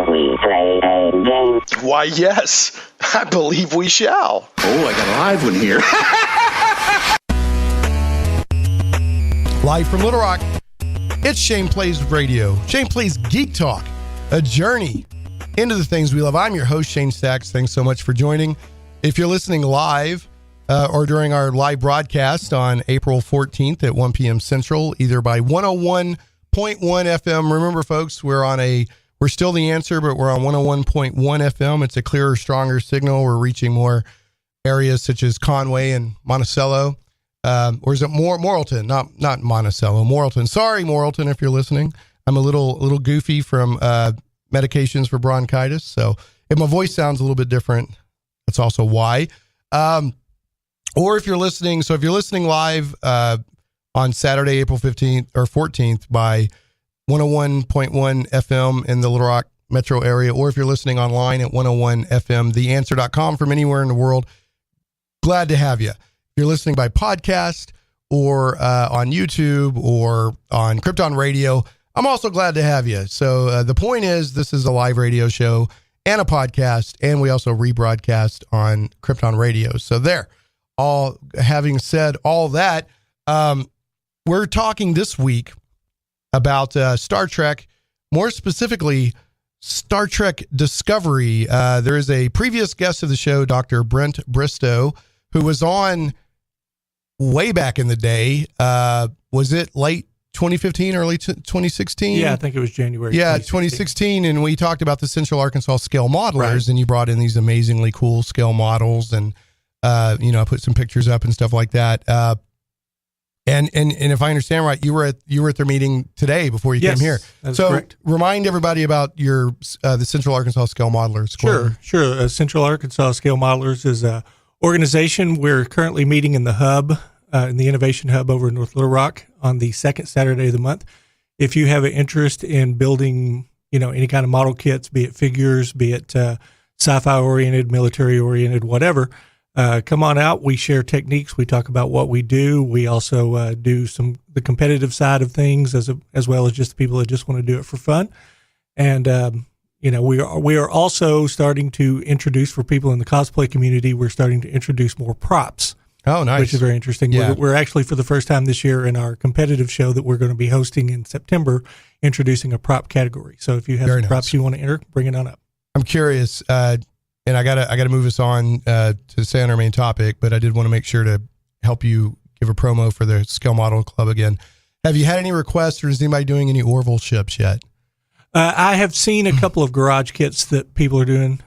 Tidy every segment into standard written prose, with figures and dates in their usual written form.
we play a game? Why, yes. I believe we shall. Oh, I got a live one here. Live from Little Rock, it's Shane Plays Radio. Shane Plays Geek Talk, a journey into the things we love. I'm your host, Shane Stacks. Thanks so much for joining. If you're listening live or during our live broadcast on April 14th at 1 p.m. Central, either by 101.1 FM. Remember, folks, we're still the answer, but we're on 101.1 FM. It's a clearer, stronger signal. We're reaching more areas such as Conway and Monticello. Or is it Morrilton? Not Monticello, Morrilton. Sorry, Morrilton, if you're listening. I'm a little goofy from medications for bronchitis. So if my voice sounds a little bit different, that's also why. Or if you're listening live on Saturday, April 15th or 14th by 101.1 FM in the Little Rock metro area, or if you're listening online at 101 FM, theanswer.com from anywhere in the world, glad to have you. If you're listening by podcast or on YouTube or on Krypton Radio, I'm also glad to have you. So the point is, this is a live radio show and a podcast, and we also rebroadcast on Krypton Radio. So there, all having said all that, we're talking this week about Star Trek, more specifically Star Trek Discovery. There is a previous guest of the show, Dr. Brent Bristow, who was on way back in the day. Was it late 2015, early 2016? Yeah, I think it was January. Yeah, 2016. And we talked about the Central Arkansas scale modelers, right. And you brought in these amazingly cool scale models, and I put some pictures up and stuff like that. And if I understand right, you were at their meeting today before you came here. That's so correct. Remind everybody about your the Central Arkansas Scale Modelers. Sure. Central Arkansas Scale Modelers is a organization. We're currently meeting in the hub, in the Innovation Hub over in North Little Rock on the second Saturday of the month. If you have an interest in building, any kind of model kits, be it figures, be it sci-fi oriented, military oriented, whatever, come on out. We share techniques. We talk about what we do. We also do the competitive side of things as well as just the people that just want to do it for fun. And we are also starting to introduce, for people in the cosplay community, we're starting to introduce more props. Oh, nice. Which is very interesting. Yeah. We're actually, for the first time this year in our competitive show that we're going to be hosting in September, introducing a prop category. So if you have some props you want to enter, bring it on up. I'm curious, and I gotta move us on to stay on our main topic, but I did want to make sure to help you give a promo for the Scale Model Club again. Have you had any requests, or is anybody doing any Orville ships yet? I have seen a couple of garage kits that people are doing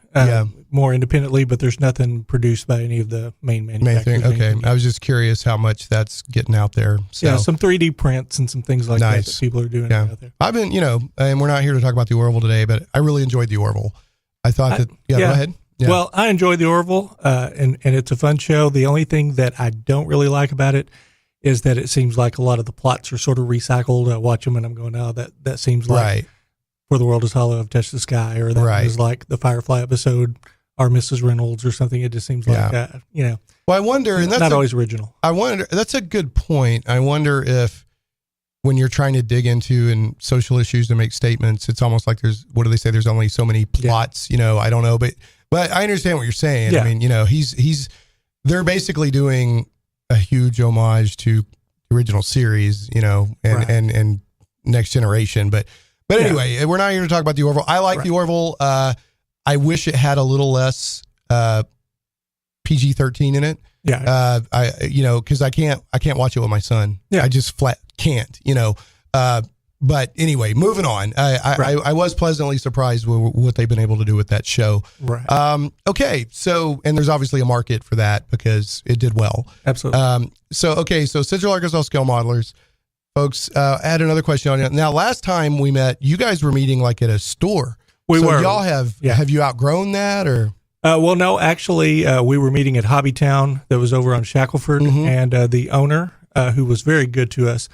more independently, but there's nothing produced by any of the main manufacturers. Okay. I was just curious how much that's getting out there. So. Yeah, some 3D prints and some things like that people are doing out there. I've been, and we're not here to talk about the Orville today, but I really enjoyed the Orville. I thought go ahead. Yeah. Well, I enjoy the Orville, and it's a fun show. The only thing that I don't really like about it is that it seems like a lot of the plots are sort of recycled. I watch them and I'm going, oh, that seems like For the World is Hollow, I've Touched the Sky, or that was like the Firefly episode, or Mrs. Reynolds or something. It just seems like, Well, I wonder, and that's not always original. I wonder, that's a good point. I wonder if when you're trying to dig into and social issues to make statements, it's almost like what do they say? There's only so many plots, I don't know, but I understand what you're saying. Yeah. I mean, they're basically doing a huge homage to the original series, and Next Generation. But anyway, we're not here to talk about the Orville. I like the Orville. I wish it had a little less PG-13 in it. Yeah. Because I can't watch it with my son. Yeah. I just flat can't. But anyway, moving on. I was pleasantly surprised with what they've been able to do with that show. Right. Okay. So, and there's obviously a market for that because it did well. Absolutely. So Central Arkansas Scale Modelers, folks, add another question on it. Now, last time we met, you guys were meeting like at a store. We were. Y'all have you outgrown that, or? Well, no, actually, we were meeting at Hobbytown that was over on Shackleford, and the owner, who was very good to us,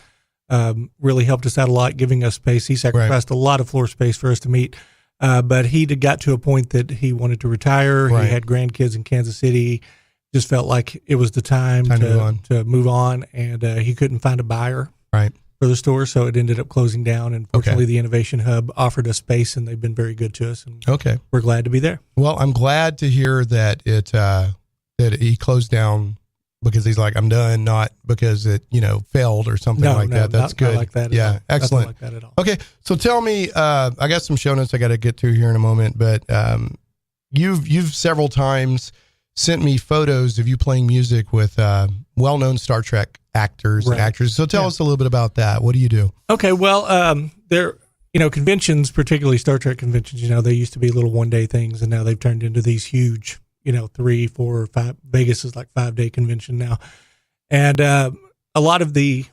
really helped us out a lot, giving us space. He sacrificed a lot of floor space for us to meet, but he got to a point that he wanted to retire. He had grandkids in Kansas City, just felt like it was the time to move on, and he couldn't find a buyer. Right. for the store, so it ended up closing down. And fortunately, the Innovation Hub offered us space, and they've been very good to us. And we're glad to be there. Well, I'm glad to hear that that he closed down because he's like, I'm done, not because it failed or something that. That's good. Not like that. Yeah, excellent. Nothing like that at all. Okay, so tell me, I got some show notes I got to get to here in a moment, but you've several times sent me photos of you playing music with well-known Star Trek actors and actresses. So tell us a little bit about that. What do you do? Okay, well, there, conventions, particularly Star Trek conventions, they used to be little one-day things, and now they've turned into these huge, 3, 4, 5. Vegas is like 5-day convention now. And a lot of the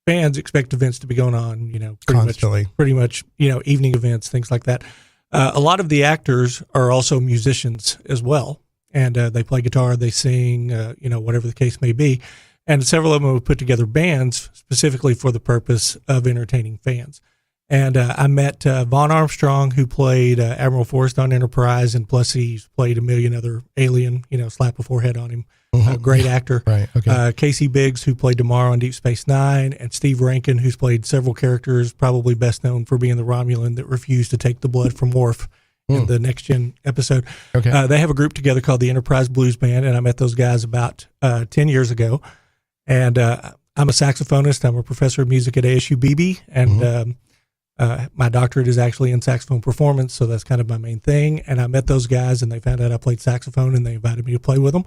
fans expect events to be going on, constantly. Pretty much, evening events, things like that. A lot of the actors are also musicians as well. And they play guitar, they sing, whatever the case may be. And several of them have put together bands specifically for the purpose of entertaining fans. And I met Vaughn Armstrong, who played Admiral Forrest on Enterprise, and plus he's played a million other alien, slap a forehead on him. Great actor. Right. Okay. Casey Biggs, who played Damar on Deep Space Nine, and Steve Rankin, who's played several characters, probably best known for being the Romulan that refused to take the blood from Worf in the Next Gen episode. Okay. They have a group together called the Enterprise Blues Band, and I met those guys about 10 years ago. And I'm a saxophonist. I'm a professor of music at ASU BB, and my doctorate is actually in saxophone performance, so that's kind of my main thing. And I met those guys, and they found out I played saxophone, and they invited me to play with them.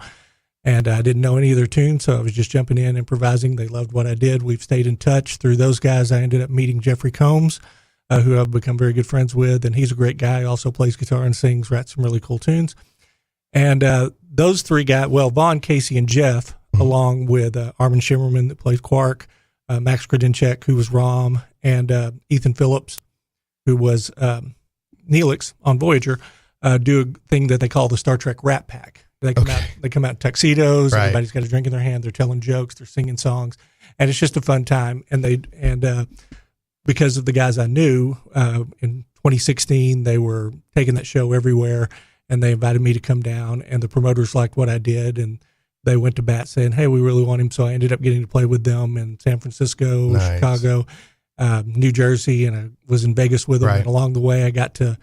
And I didn't know any of their tunes, so I was just jumping in, improvising. They loved what I did. We've stayed in touch. Through those guys, I ended up meeting Jeffrey Combs, who I've become very good friends with, and he's a great guy. He also plays guitar and sings, writes some really cool tunes. And those three guys, Vaughn, Casey, and Jeff, along with Armin Shimmerman that plays Quark, Max Kredenchek, who was Rom, and Ethan Phillips, who was Neelix on Voyager, do a thing that they call the Star Trek Rat Pack. They come out in tuxedos. Right. Everybody's got a drink in their hand. They're telling jokes. They're singing songs, and it's just a fun time. And because of the guys I knew in 2016, they were taking that show everywhere, and they invited me to come down. And the promoters liked what I did, and they went to bat saying, "Hey, we really want him." So I ended up getting to play with them in San Francisco, Chicago, New Jersey, and I was in Vegas with them. Right. And along the way, I got to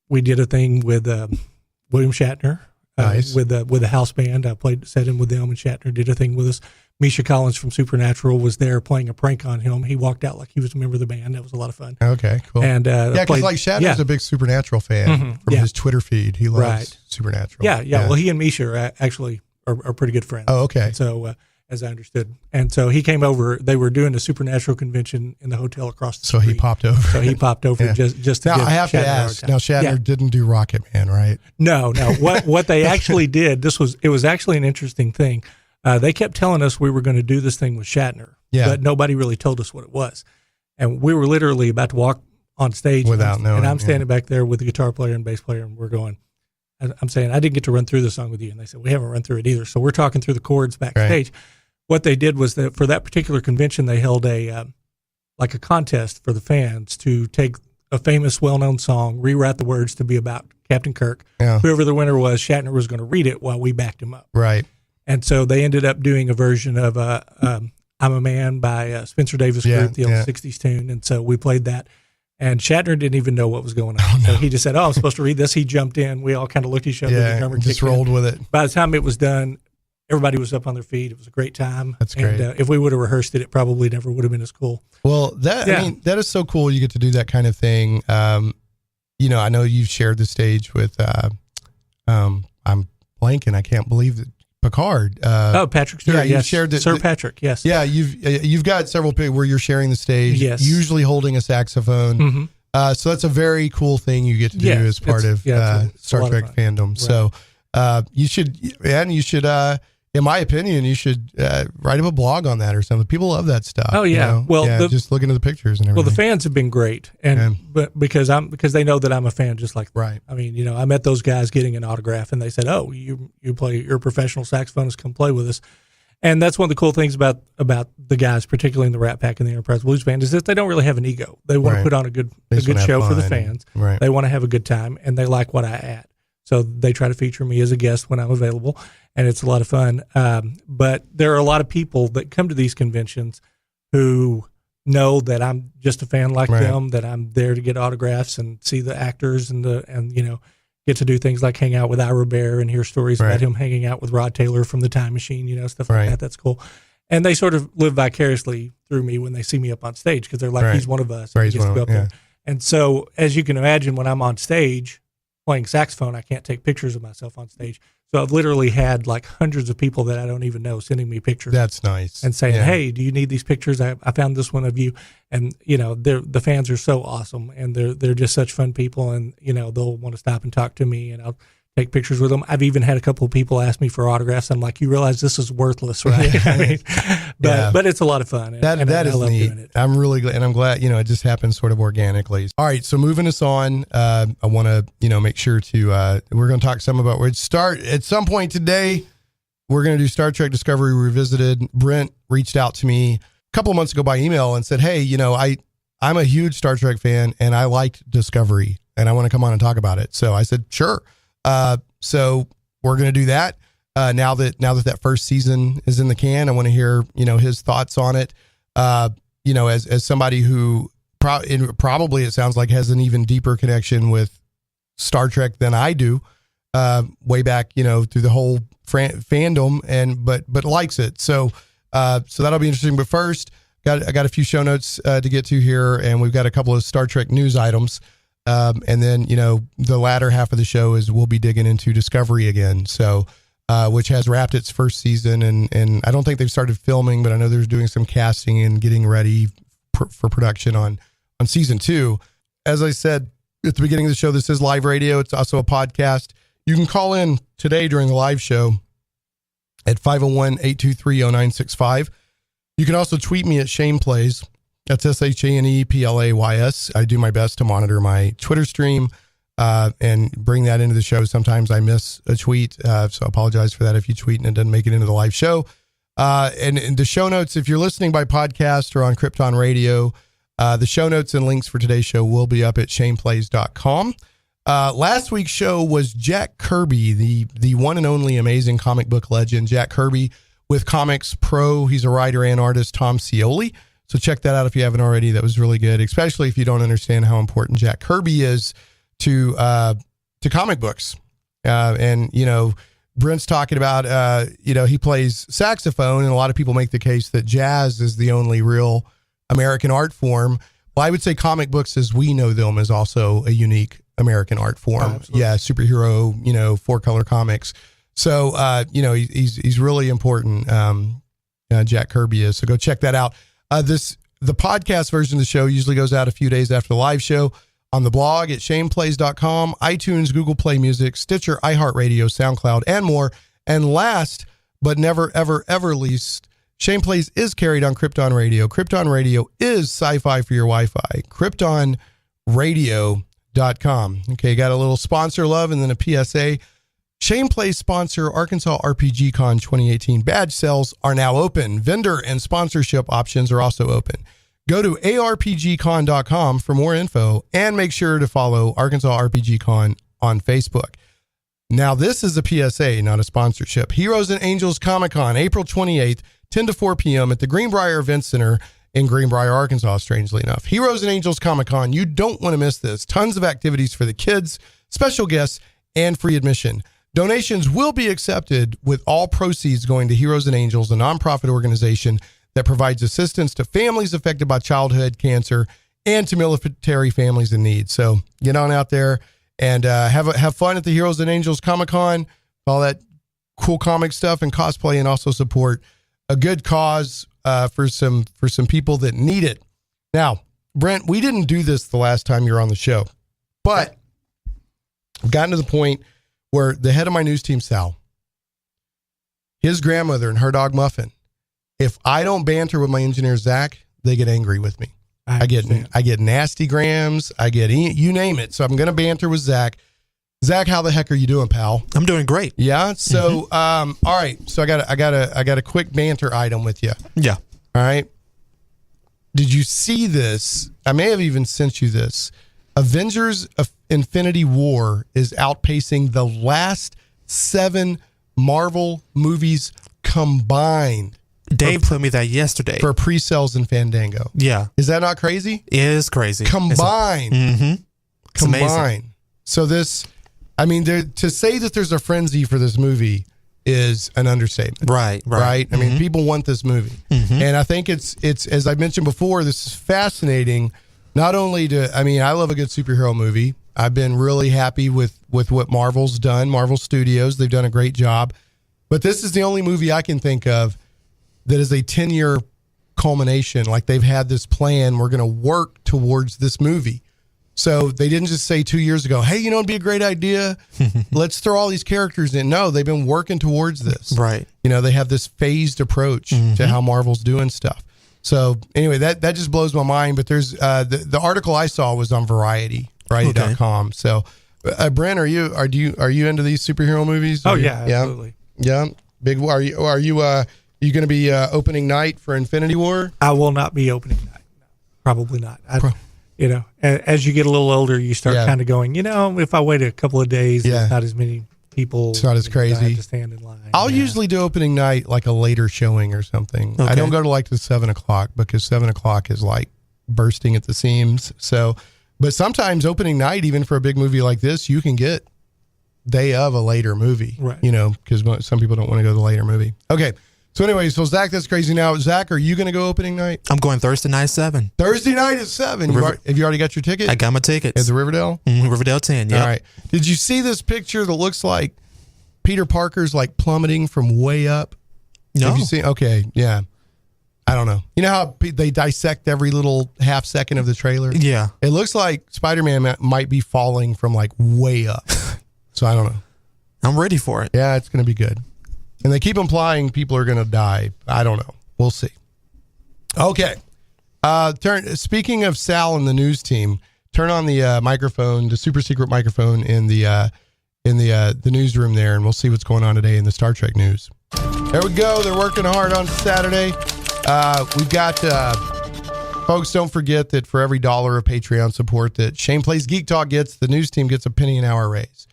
we did a thing with William Shatner. With the house band. I sat in with them, and Shatner did a thing with us. Misha Collins from Supernatural was there playing a prank on him. He walked out like he was a member of the band. That was a lot of fun. Okay, cool. And because like Shatner's a big Supernatural fan from his Twitter feed. He loves Supernatural. Yeah. Well, he and Misha are pretty good friends. Oh, okay. And so as I understood, and so he came over. They were doing a Supernatural convention in the hotel across the street. So he popped over. just to now give I have Shatner to ask. Now Shatner didn't do Rocket Man, right? No. What they actually did, it was actually an interesting thing. They kept telling us we were going to do this thing with Shatner, but nobody really told us what it was. And we were literally about to walk on stage without knowing. And I'm standing back there with the guitar player and bass player, and we're going. I'm saying, I didn't get to run through the song with you. And they said, we haven't run through it either. So we're talking through the chords backstage. Right. What they did was that for that particular convention, they held a contest for the fans to take a famous, well-known song, rewrite the words to be about Captain Kirk. Yeah. Whoever the winner was, Shatner was going to read it while we backed him up. Right. And so they ended up doing a version of I'm a Man by Spencer Davis Group, the old 60s tune. And so we played that. And Shatner didn't even know what was going on. Oh, no. So he just said, I'm supposed to read this. He jumped in. We all kind of looked at each other. Yeah, the drummer just rolled with it. By the time it was done, everybody was up on their feet. It was a great time. That's great. And if we would have rehearsed it, it probably never would have been as cool. Well, I mean, that is so cool. You get to do that kind of thing. I know you've shared the stage with, I'm blanking. I can't believe that. Picard. Patrick Stewart. Yeah, you shared that. Sir Patrick. Yes. Yeah, you've got several people where you're sharing the stage. Yes. Usually holding a sasaxophone. Mm-hmm. So that's a very cool thing you get to do as part of Star Trek fandom. Right. So you should, in my opinion, you should write up a blog on that or something. People love that stuff. Oh yeah. Well, just looking at the pictures and everything. Well, the fans have been great, but because they know that I'm a fan, just like them. Right. I mean, I met those guys getting an autograph, and they said, "Oh, you're a professional saxophonist. Come play with us." And that's one of the cool things about the guys, particularly in the Rat Pack and the Enterprise Blues Band, is that they don't really have an ego. They want to put on a good show for the fans. Right. They want to have a good time, and they like what I add. So they try to feature me as a guest when I'm available, and it's a lot of fun. But there are a lot of people that come to these conventions who know that I'm just a fan like Right. them, that I'm there to get autographs and see the actors and get to do things like hang out with Ira Bear and hear stories Right. about him hanging out with Rod Taylor from The Time Machine, stuff like Right. that. That's cool. And they sort of live vicariously through me when they see me up on stage because they're like, Right. he's one of us. Right, He he's gets to one go of- up there. And so, as you can imagine, when I'm on stage playing saxophone, I can't take pictures of myself on stage. So I've literally had like hundreds of people that I don't even know sending me pictures That's nice. and saying, Yeah. "Hey, do you need these pictures? I found this one of you." And the fans are so awesome, and they're just such fun people, and they'll want to stop and talk to me, and I'll take pictures with them. I've even had a couple of people ask me for autographs. I'm like, you realize this is worthless, right? I mean, but it's a lot of fun. And That I is love neat. doing it. I'm really glad, and I'm glad, it just happens sort of organically. All right. So moving us on, I want to, make sure to, we're going to talk some about where it start at some point today. We're going to do Star Trek Discovery Revisited. Brent reached out to me a couple of months ago by email and said, "Hey, I'm a huge Star Trek fan and I liked Discovery and I want to come on and talk about it." So I said, sure. So we're going to do that. Now that first season is in the can, I want to hear, his thoughts on it. As somebody who probably it sounds like has an even deeper connection with Star Trek than I do, way back, through the whole fandom but likes it. So that'll be interesting. But first, I got a few show notes to get to here, and we've got a couple of Star Trek news items. And then, the latter half of the show is we'll be digging into Discovery again. So, which has wrapped its first season, and I don't think they've started filming, but I know they're doing some casting and getting ready for production on season 2. As I said at the beginning of the show, this is live radio. It's also a podcast. You can call in today during the live show at 501-823-0965. You can also tweet me at Shane Plays. That's ShanePlays. I do my best to monitor my Twitter stream and bring that into the show. Sometimes I miss a tweet, so I apologize for that if you tweet and it doesn't make it into the live show. And the show notes, if you're listening by podcast or on Krypton Radio, the show notes and links for today's show will be up at shaneplays.com. Last week's show was Jack Kirby, the one and only amazing comic book legend, Jack Kirby with Comics Pro. He's a writer and artist, Tom Scioli. So check that out if you haven't already. That was really good, especially if you don't understand how important Jack Kirby is to comic books. And Brent's talking about, he plays saxophone, and a lot of people make the case that jazz is the only real American art form. Well, I would say comic books as we know them is also a unique American art form. Absolutely. Yeah, superhero, 4-color comics. So, he's really important. Jack Kirby is. So go check that out. The podcast version of the show usually goes out a few days after the live show on the blog at shaneplays.com, iTunes, Google Play Music, Stitcher, iHeartRadio, SoundCloud, and more. And last but never, ever, ever least, Shane Plays is carried on Krypton Radio. Krypton Radio is sci-fi for your Wi-Fi. KryptonRadio.com. Okay, got a little sponsor love and then a PSA. Shane Plays sponsor Arkansas RPG Con 2018 badge sales are now open. Vendor and sponsorship options are also open. Go to arpgcon.com for more info and make sure to follow Arkansas RPG Con on Facebook. Now, this is a PSA, not a sponsorship. Heroes and Angels Comic Con, April 28th, 10 to 4 p.m. at the Greenbrier Event Center in Greenbrier, Arkansas, strangely enough. Heroes and Angels Comic Con, you don't want to miss this. Tons of activities for the kids, special guests, and free admission. Donations will be accepted, with all proceeds going to Heroes and Angels, a nonprofit organization that provides assistance to families affected by childhood cancer and to military families in need. So get on out there and have fun at the Heroes and Angels Comic-Con, all that cool comic stuff and cosplay, and also support a good cause for some people that need it. Now, Brent, we didn't do this the last time you were on the show, but I've gotten to the point where the head of my news team, Sal, his grandmother and her dog Muffin, if I don't banter with my engineer, Zach, they get angry with me. I get nasty grams. I get, you name it. So I'm going to banter with Zach. Zach, how the heck are you doing, pal? I'm doing great. Yeah. So, all right. So I got a quick banter item with you. Yeah. All right. Did you see this? I may have even sent you this. Avengers of Infinity War is outpacing the last 7 Marvel movies combined. Dave told me that yesterday. for pre-sales in Fandango. Yeah. Is that not crazy? It is crazy. Combined. Mm-hmm. It's amazing. Combined. So this, I mean, to say that there's a frenzy for this movie is an understatement. Right. I mean, people want this movie. And I think it's as I mentioned before, this is fascinating. Not only I love a good superhero movie. I've been really happy with what Marvel's done. Marvel Studios, they've done a great job. But this is the only movie I can think of that is a 10-year culmination. Like they've had this plan. We're going to work towards this movie. So they didn't just say 2 years ago, hey, it'd be a great idea. Let's throw all these characters in. No, they've been working towards this. Right. They have this phased approach to how Marvel's doing stuff. So anyway, that just blows my mind. But there's the article I saw was on Variety.com. Okay. So Brent, are you into these superhero movies? Oh yeah, absolutely. Yeah. Big. Are you going to be opening night for Infinity War? I will not be opening night. No, probably not. As you get a little older, you start kind of going, if I wait a couple of days, there's not as many people. It's not as crazy. I have to stand in line. I'll usually do opening night like a later showing or something. Okay. I don't go to like the 7:00 because 7:00 is like bursting at the seams. So, but sometimes opening night, even for a big movie like this, you can get day of a later movie, right? Because some people don't want to go to the later movie. Okay. So anyway, Zach, that's crazy. Now, Zach, are you going to go opening night? I'm going Thursday night 7. Thursday night at 7. Have you already got your ticket? I got my tickets. At the Riverdale? Riverdale 10, yeah. All right. Did you see this picture that looks like Peter Parker's like plummeting from way up? No. Have you seen? Okay, yeah. I don't know. You know how they dissect every little half second of the trailer? Yeah. It looks like Spider-Man might be falling from like way up. So I don't know. I'm ready for it. Yeah, it's going to be good. And they keep implying people are going to die. I don't know. We'll see. Okay. Speaking of Sal and the news team, turn on the microphone, the super secret microphone in the newsroom there, and we'll see what's going on today in the Star Trek news. There we go. They're working hard on Saturday. We've got folks. Don't forget that for every $1 of Patreon support that Shane Plays Geek Talk gets, the news team gets a penny an hour raise.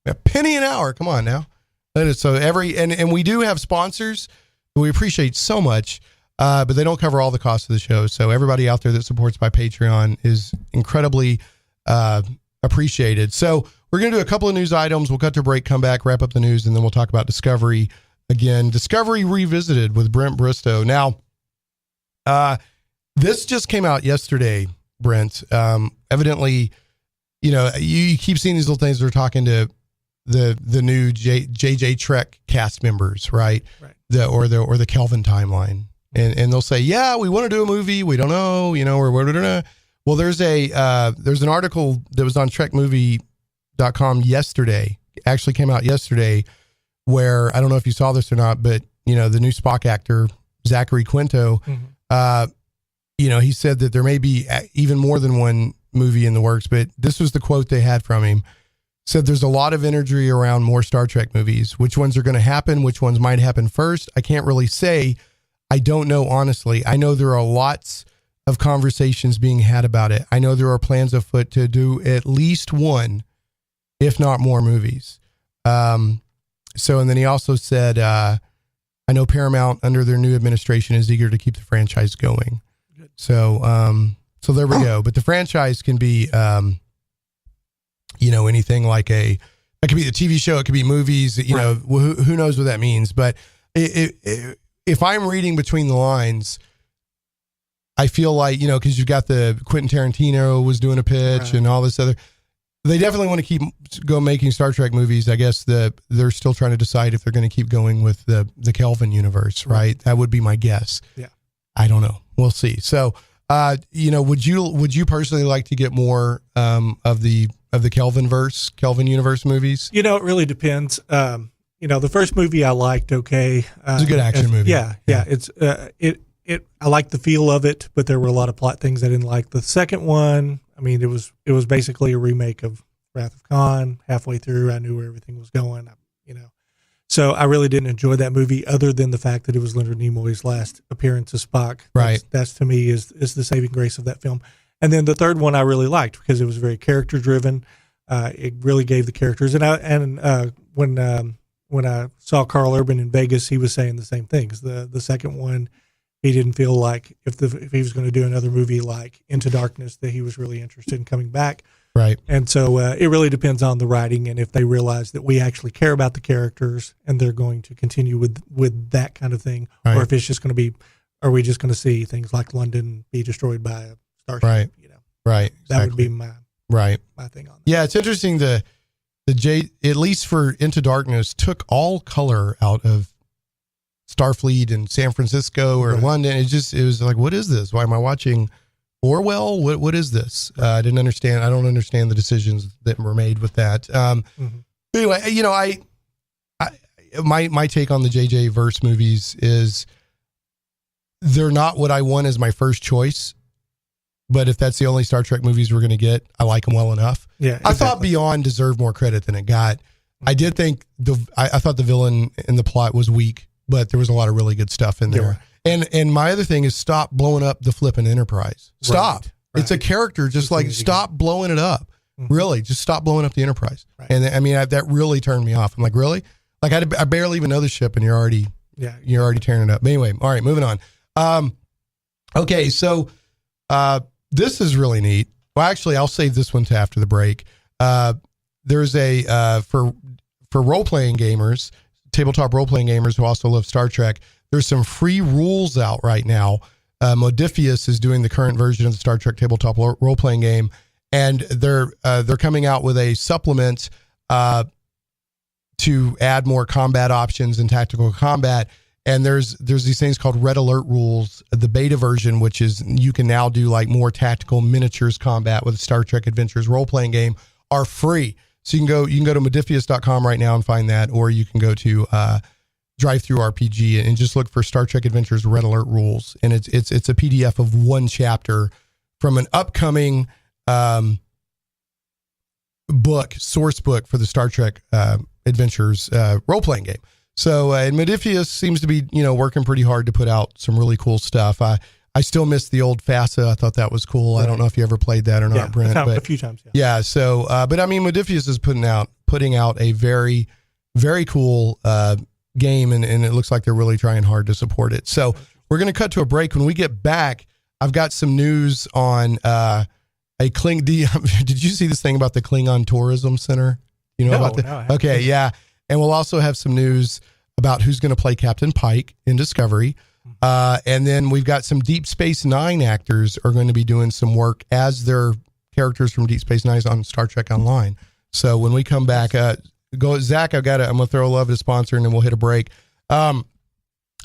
A penny an hour. Come on now. So and we do have sponsors who we appreciate so much, but they don't cover all the costs of the show. So everybody out there that supports by Patreon is incredibly appreciated. So we're going to do a couple of news items. We'll cut to a break, come back, wrap up the news, and then we'll talk about Discovery again. Discovery Revisited with Brent Bristow. Now, this just came out yesterday, Brent. Evidently, you keep seeing these little things. They're talking to the new JJ Trek cast members, right? Or the Kelvin timeline, and they'll say, yeah, we want to do a movie, we don't know, or whatever. Well, there's an article that was on trekmovie.com yesterday, actually came out yesterday, where I don't know if you saw this or not, but the new Spock actor Zachary Quinto, he said that there may be even more than one movie in the works, but this was the quote they had from him. Said there's a lot of energy around more Star Trek movies. Which ones are going to happen? Which ones might happen first? I can't really say. I don't know, honestly. I know there are lots of conversations being had about it. I know there are plans afoot to do at least one, if not more movies. And then he also said, I know Paramount under their new administration is eager to keep the franchise going. So there we go. But the franchise can be, anything like that could be the TV show. It could be movies, who knows what that means. But if I'm reading between the lines, I feel like, because you've got the Quentin Tarantino was doing a pitch and all this other, they definitely want to go making Star Trek movies. I guess they're still trying to decide if they're going to keep going with the Kelvin universe, right? That would be my guess. Yeah. I don't know. We'll see. So, would you personally like to get more of the Kelvin universe movies? It really depends. The first movie I liked. Okay, it's a good action movie. Yeah. It's I liked the feel of it, but there were a lot of plot things I didn't like. The second one, it was basically a remake of Wrath of Khan. Halfway through, I knew where everything was going. So I really didn't enjoy that movie, other than the fact that it was Leonard Nimoy's last appearance as Spock. Right. That's to me is the saving grace of that film. And then the third one I really liked because it was very character driven. It really gave the characters. When when I saw Carl Urban in Vegas, he was saying the same things. The second one, he didn't feel like if he was going to do another movie like Into Darkness, that he was really interested in coming back. Right. And so it really depends on the writing and if they realize that we actually care about the characters and they're going to continue with that kind of thing, right. or if it's just going to be, are we just going to see things like London be destroyed by a starship? Right. You know, right. Exactly. That would be my thing on that. Yeah, it's interesting. The at least for Into Darkness, took all color out of Starfleet and San Francisco or London. It was like, what is this? Why am I watching Orwell? What is this? I didn't understand. I don't understand the decisions that were made with that. Anyway, you know, my take on the JJ verse movies is they're not what I want as my first choice. But if that's the only Star Trek movies we're going to get, I like them well enough. Yeah, exactly. I thought Beyond deserved more credit than it got. I did think I thought the villain in the plot was weak, but there was a lot of really good stuff in there. Yeah. And my other thing is stop blowing up the flipping Enterprise. Stop. Right. It's a character. Just like stop blowing it up. Mm-hmm. Really, just stop blowing up the Enterprise. Right. And I mean, that really turned me off. I'm like, really? Like I barely even know the ship, and you're already tearing it up. But anyway, all right, moving on. Okay, so this is really neat. Well, actually, I'll save this one to after the break. There's a for role-playing gamers, tabletop role-playing gamers who also love Star Trek. There's some free rules out right now. Modiphius is doing the current version of the Star Trek tabletop role-playing game, and they're coming out with a supplement to add more combat options and tactical combat. And there's these things called Red Alert rules. The beta version, which is you can now do like more tactical miniatures combat with the Star Trek Adventures role-playing game, are free. So you can go to modiphius.com right now and find that, or you can go to DriveThruRPG and just look for Star Trek Adventures Red Alert rules. And it's a PDF of one chapter from an upcoming source book for the Star Trek Adventures role-playing game. So, and Modiphius seems to be, working pretty hard to put out some really cool stuff. I still miss the old FASA. I thought that was cool. Right. I don't know if you ever played that or not, Brent. But a few times. Yeah. So, but I mean, Modiphius is putting out a very, very cool game, and it looks like they're really trying hard to support it. So we're going to cut to a break. When we get back, I've got some news on did you see this thing about the Klingon Tourism Center? About that? No, okay. Yeah. And we'll also have some news about who's going to play Captain Pike in Discovery. And then we've got some Deep Space Nine actors are going to be doing some work as their characters from Deep Space Nine on Star Trek Online. So when we come back, Zach, I'm going to throw love at a sponsor and then we'll hit a break. Little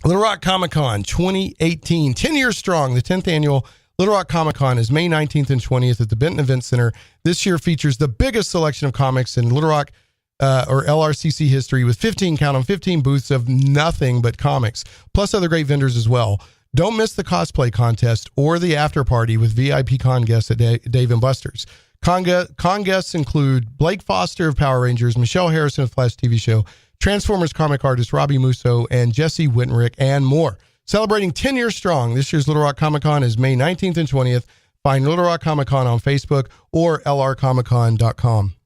Rock Comic Con 2018, 10 years strong. The 10th annual Little Rock Comic Con is May 19th and 20th at the Benton Event Center. This year features the biggest selection of comics in Little Rock or LRCC history, with 15 booths of nothing but comics, plus other great vendors as well. Don't miss the cosplay contest or the after party with VIP con guests at Dave & Buster's. Con guests include Blake Foster of Power Rangers, Michelle Harrison of Flash TV show, Transformers comic artist Robbie Musso, and Jesse Wittenrick, and more. Celebrating 10 years strong, this year's Little Rock Comic Con is May 19th and 20th. Find Little Rock Comic Con on Facebook or lrcomiccon.com.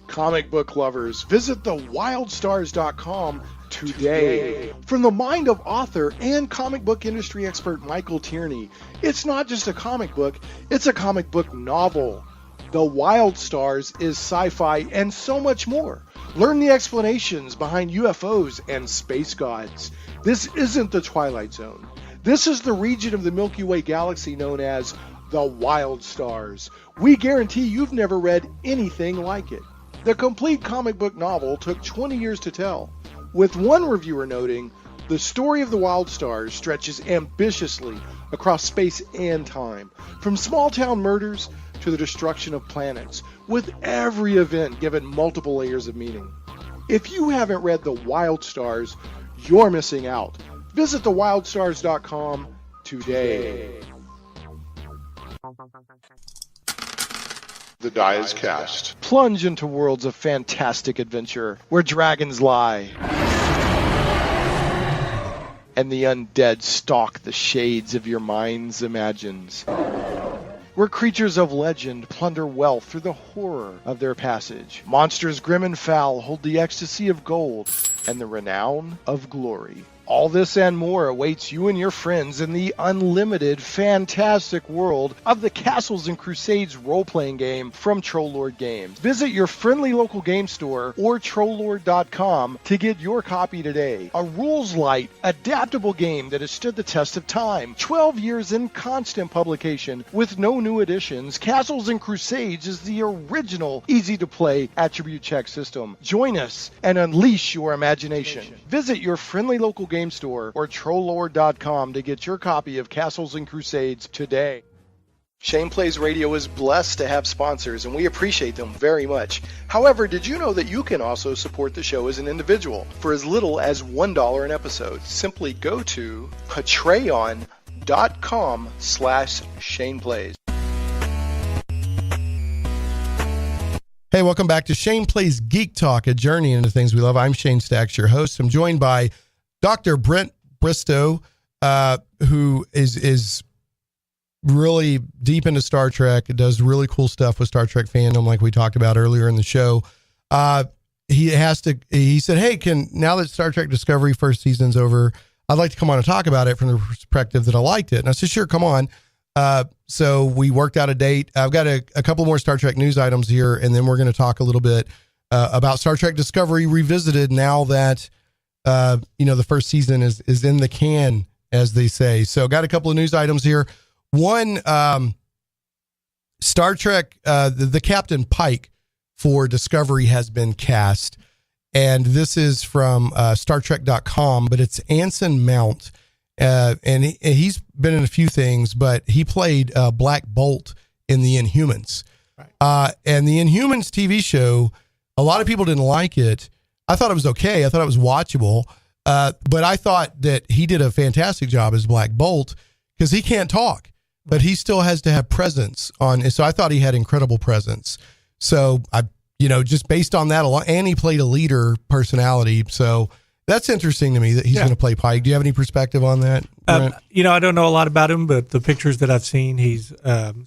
Comic book lovers, visit thewildstars.com today. From the mind of author and comic book industry expert Michael Tierney, it's not just a comic book, it's a comic book novel. The Wild Stars is sci-fi and so much more. Learn the explanations behind UFOs and space gods. This isn't the Twilight Zone. This is the region of the Milky Way galaxy known as the Wild Stars. We guarantee you've never read anything like it. The complete comic book novel took 20 years to tell, with one reviewer noting, the story of the Wild Stars stretches ambitiously across space and time, from small-town murders to the destruction of planets, with every event given multiple layers of meaning. If you haven't read The Wild Stars, you're missing out. Visit thewildstars.com today. The die is cast. Plunge into worlds of fantastic adventure where dragons lie and the undead stalk the shades of your mind's imagines. where creatures of legend plunder wealth through the horror of their passage. Monsters grim and foul hold the ecstasy of gold and the renown of glory. All this and more awaits you and your friends in the unlimited, fantastic world of the Castles and Crusades role-playing game from Trollord Games. Visit your friendly local game store or Trollord.com to get your copy today. A rules-light, adaptable game that has stood the test of time. 12 years in constant publication with no new additions, Castles and Crusades is the original, easy-to-play attribute check system. Join us and unleash your imagination. Visit your friendly local game store or Trollord.com to get your copy of Castles and Crusades today. Shane Plays Radio is blessed to have sponsors, and we appreciate them very much. However, did you know that you can also support the show as an individual for as little as $1 an episode? Simply go to patreon.com/Shane Plays. Hey, welcome back to Shane Plays Geek Talk, a journey into things we love. I'm Shane Stacks, your host. I'm joined by Dr. Brent Bristow, who is really deep into Star Trek. It does really cool stuff with Star Trek fandom, like we talked about earlier in the show. He said, hey, now that Star Trek Discovery first season's over, I'd like to come on and talk about it from the perspective that I liked it. And I said, sure, come on. So we worked out a date. I've got a couple more Star Trek news items here, and then we're going to talk a little bit about Star Trek Discovery Revisited now that the first season is in the can, as they say. So got a couple of news items here. One, Star Trek, the Captain Pike for Discovery has been cast, and this is from StarTrek.com, but it's Anson Mount, and he's been in a few things, but he played Black Bolt in the Inhumans. Right. And the Inhumans TV show, a lot of people didn't like it. I thought it was okay. I thought it was watchable. But I thought that he did a fantastic job as Black Bolt because he can't talk, but he still has to have presence on. So I thought he had incredible presence. So just based on that, and he played a leader personality. So that's interesting to me that he's going to play Pike. Do you have any perspective on that? I don't know a lot about him, but the pictures that I've seen, he's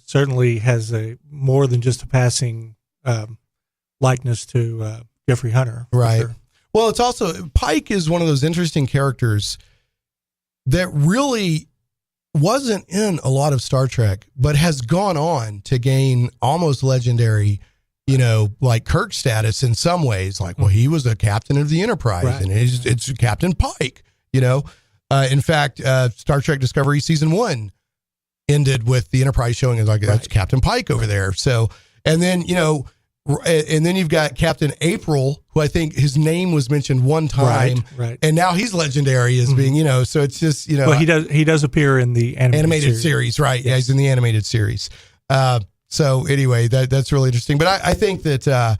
certainly has a more than just a passing likeness to Jeffrey Hunter. Right. Sure. Well, it's also, Pike is one of those interesting characters that really wasn't in a lot of Star Trek, but has gone on to gain almost legendary, like Kirk status in some ways. Like, well, he was a captain of the Enterprise, right, and it's Captain Pike, In fact, Star Trek Discovery Season 1 ended with the Enterprise showing as like, that's Captain Pike over there. So, and then you've got Captain April, who I think his name was mentioned one time, right. And now he's legendary as being, so it's just, Well, he does appear in the animated series, right? Yes. Yeah, he's in the animated series. So anyway, that's really interesting. But I think that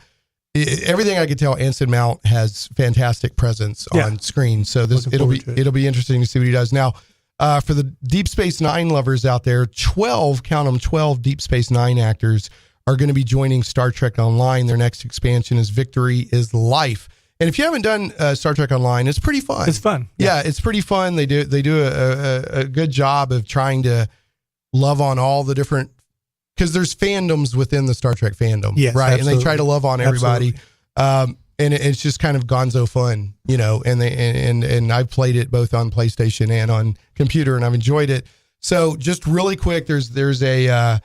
everything I could tell, Anson Mount has fantastic presence on screen. So it'll be interesting to see what he does now. For the Deep Space Nine lovers out there, 12 Deep Space Nine actors are going to be joining Star Trek Online. Their next expansion is Victory is Life. And if you haven't done Star Trek Online, it's pretty fun. It's fun. Yeah, it's pretty fun. They do a good job of trying to love on all the different, because there's fandoms within the Star Trek fandom, yes, right? Absolutely. And they try to love on everybody. And it's just kind of gonzo fun, and I've played it both on PlayStation and on computer, and I've enjoyed it. So just really quick, there's a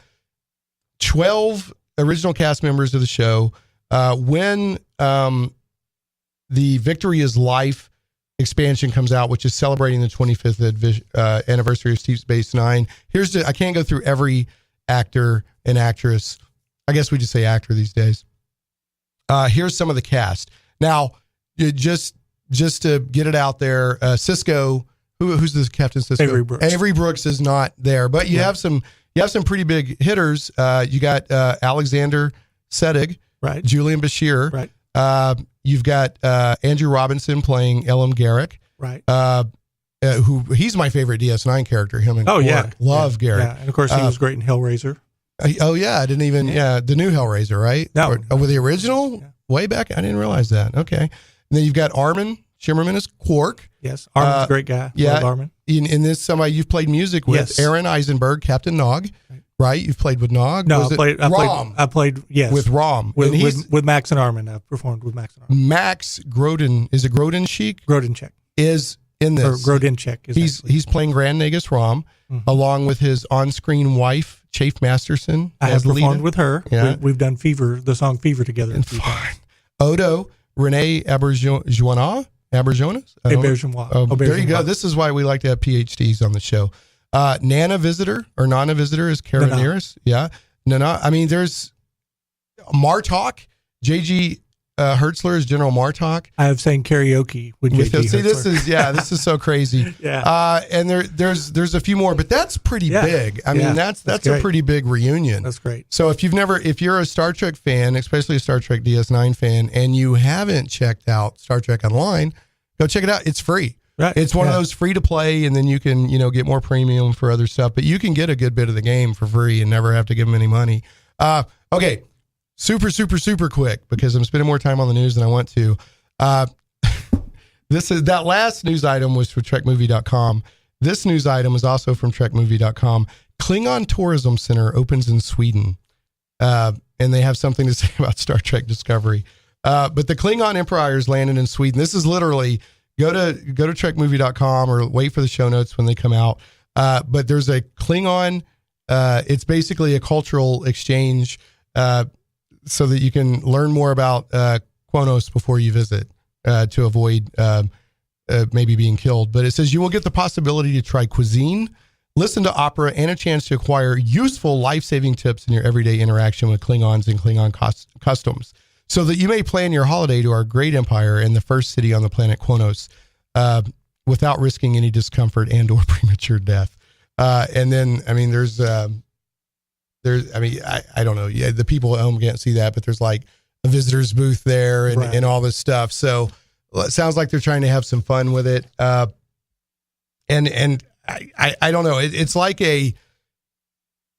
12 original cast members of the show. When the Victory is Life expansion comes out, which is celebrating the 25th anniversary of Deep Space Nine, I can't go through every actor and actress. I guess we just say actor these days. Here's some of the cast. Now, just to get it out there, Cisco, who's this Captain Cisco? Avery Brooks is not there, but you have some pretty big hitters. You got Alexander Sedig, right? Julian Bashir, right? You've got Andrew Robinson playing Elam Garrick, right? Who he's my favorite DS9 character. Him and love Garrick. Yeah, and of course he was great in Hellraiser. I didn't even the new Hellraiser, right? No, with the original way back. I didn't realize that. Okay, and then you've got Armin Shimmerman as Quark. Yes, Armin's a great guy. Yeah, Armin. In this, somebody you've played music with, Aaron Eisenberg, Captain Nog, right? You've played with Nog. No, Was I played. Yes, with Rom. with, And he's with Max and Armin. I've performed with Max and Armin. Max Grodin. Is it Grodenchik? Grodenchik. Is in Or this. Grodenchik. He's playing Grand Nagus Rom along with his on-screen wife, Chafe Masterson. I have as the performed leader. with her. Yeah. We've done the song Fever together. And fine. Odo, Renee Auberjonois? Auberjonois? Auberjonois. Oh, there you go. Auberjonois. This is why we like to have PhDs on the show. Nana Visitor or Nana Visitor is Kara Nana. Nearest. Yeah. Nana. I mean, there's Martok. JG Hertzler is General Martok. I have sang karaoke with JG. See, Hertzler. this is so crazy. Yeah. And there's a few more, but that's pretty Yeah. big. I mean, Yeah. that's a great. pretty big reunion. That's great. So if you're a Star Trek fan, especially a Star Trek DS9 fan, and you haven't checked out Star Trek Online, go check it out. It's free. Right. It's one of Yeah. those free to play, and then you can, get more premium for other stuff, but you can get a good bit of the game for free and never have to give them any money. Okay. Super, super, super quick because I'm spending more time on the news than I want to. That last news item was from TrekMovie.com. This news item is also from TrekMovie.com. Klingon Tourism Center opens in Sweden, and they have something to say about Star Trek Discovery. But the Klingon Empires landed in Sweden. This is literally go to TrekMovie.com or wait for the show notes when they come out. But there's a Klingon. It's basically a cultural exchange. So that you can learn more about Quonos before you visit to avoid maybe being killed. But it says you will get the possibility to try cuisine, listen to opera, and a chance to acquire useful life-saving tips in your everyday interaction with Klingons and Klingon customs so that you may plan your holiday to our great empire and the first city on the planet Quonos without risking any discomfort and or premature death. And then, I mean, I don't know. Yeah, the people at home can't see that, but there's like a visitor's booth there and, Right. and all this stuff. So it sounds like they're trying to have some fun with it. And I don't know. It's like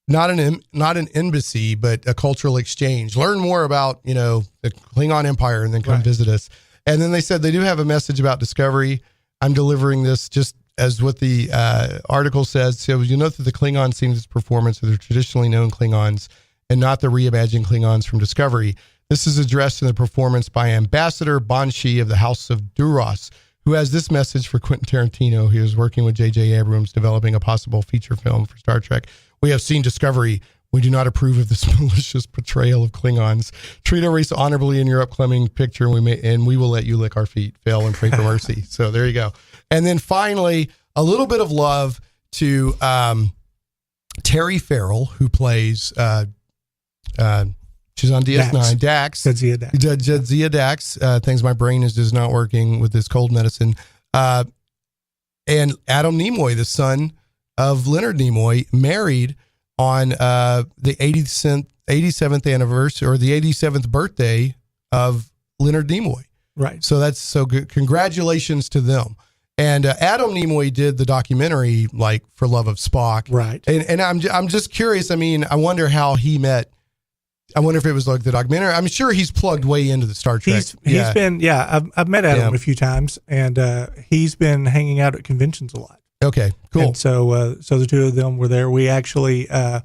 not an embassy, but a cultural exchange. Learn more about, the Klingon Empire and then come Right. visit us. And then they said they do have a message about Discovery. I'm delivering this just as what the article says. So you note that the Klingons seen this performance of their traditionally known Klingons and not the reimagined Klingons from Discovery. This is addressed in the performance by Ambassador Banshee of the House of Duras, who has this message for Quentin Tarantino. He was working with J.J. Abrams developing a possible feature film for Star Trek. We have seen Discovery. We do not approve of this malicious portrayal of Klingons. Treat our race honorably in your upcoming picture, and we will let you lick our feet, fail, and pray for mercy. So there you go. And then finally, a little bit of love to Terry Farrell, who plays, she's on DS9, Dax. Jadzia Dax. Jadzia Dax. Things my brain is just not working with this cold medicine. And Adam Nimoy, the son of Leonard Nimoy, married on the 87th anniversary or the 87th birthday of Leonard Nimoy. Right. So that's so good. Congratulations to them. And Adam Nimoy did the documentary, like For Love of Spock. Right. And I'm just curious. I mean, I wonder how he met. I wonder if it was like the documentary. I'm sure he's plugged way into the Star Trek. He's been, I've met Adam Yeah. a few times, and he's been hanging out at conventions a lot. Okay, cool. And so the two of them were there. We actually, I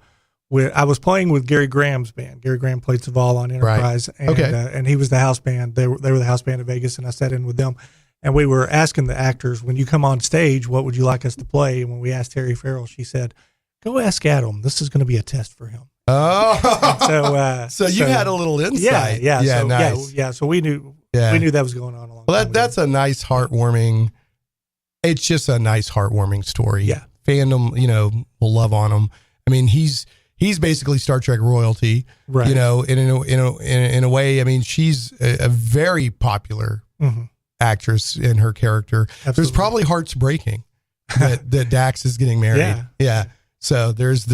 was playing with Gary Graham's band. Gary Graham played Saval on Enterprise, and and he was the house band. They were the house band in Vegas, and I sat in with them. And we were asking the actors, when you come on stage, what would you like us to play? And when we asked Terry Farrell, she said, "Go ask Adam. This is going to be a test for him." Oh, So you had a little insight. Yeah, nice. So we knew that was going on a long Well, time that's a nice, heartwarming. It's just a nice, heartwarming story. Yeah. Fandom, will love on him. I mean, he's basically Star Trek royalty. Right. In a way. I mean, she's a very popular actress in her character. Absolutely. There's probably hearts breaking that Dax is getting married. Yeah. So there's